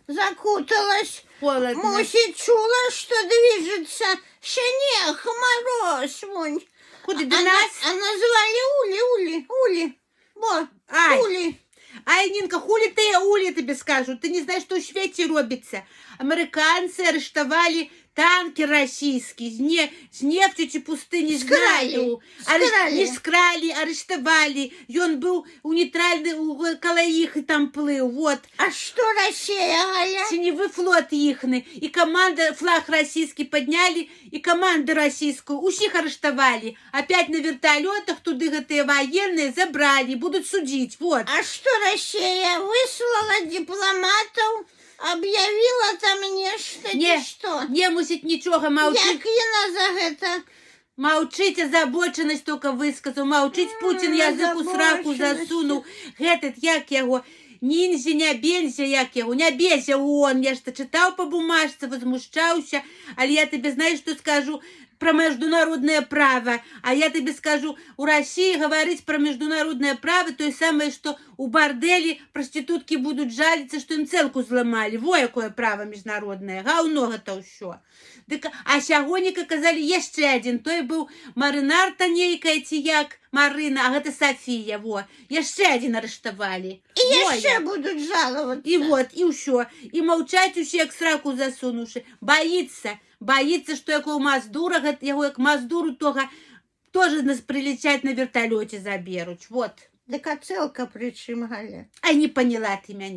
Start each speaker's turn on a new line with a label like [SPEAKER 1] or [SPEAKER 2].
[SPEAKER 1] закуталась.
[SPEAKER 2] Холодно.
[SPEAKER 1] Мусить чула, что движется снег, мороз, вон.
[SPEAKER 2] Куди до нас?
[SPEAKER 1] А назвали Ули. Во,
[SPEAKER 2] Ай.
[SPEAKER 1] Ули.
[SPEAKER 2] Ай, Нінка, хулі ти, Улі, тобі скажу. Ти не знаєш, що у світі робиться. Американці арештували танки російські з нефтю чи пустині, знаю. Не скрали, арештували. І він був у нейтральний, коло їх там плив, вот.
[SPEAKER 1] А что Россия, Галя?
[SPEAKER 2] Теневой флот їхний. І команда, флаг російський підняли, і команду російську усіх арештували. Опять на вертольотах туди ті воєнні забрали, будуть судити, вот.
[SPEAKER 1] А что Россия выслала дипломатов, объявила там нечто,
[SPEAKER 2] Не,
[SPEAKER 1] что?
[SPEAKER 2] не мусить нічого, мовчить.
[SPEAKER 1] Як вина за это?
[SPEAKER 2] Мовчить, озабоченість тільки висказав. Мовчить, Путін язик у сраку засунув. Гетет, як його, ніндзя, нябензя, як його, нябезя он. Я ж то читав по бумажці, возмущався, але я тобі, знаєш, що скажу? Про международное право. А я тебе скажу, у России говорить про международное право то самое, что у борделі проститутки будут жалиться, что им целку зламали. Во, якое право международное. Гауного-то що. А сьогодні, казали, є ще один. Той був Маринар Танейка, ці як Марина, а гэта Софія. Во. Ще один арештували.
[SPEAKER 1] И еще будут жаловаться.
[SPEAKER 2] И вот, и все. И молчать усе, як сраку засунувши. Боится, что якого Маздура, його як Маздуру тоже нас прилетять на вертолете заберуть. Вот.
[SPEAKER 1] Так а целка причем, Галя?
[SPEAKER 2] А не поняла ты меня.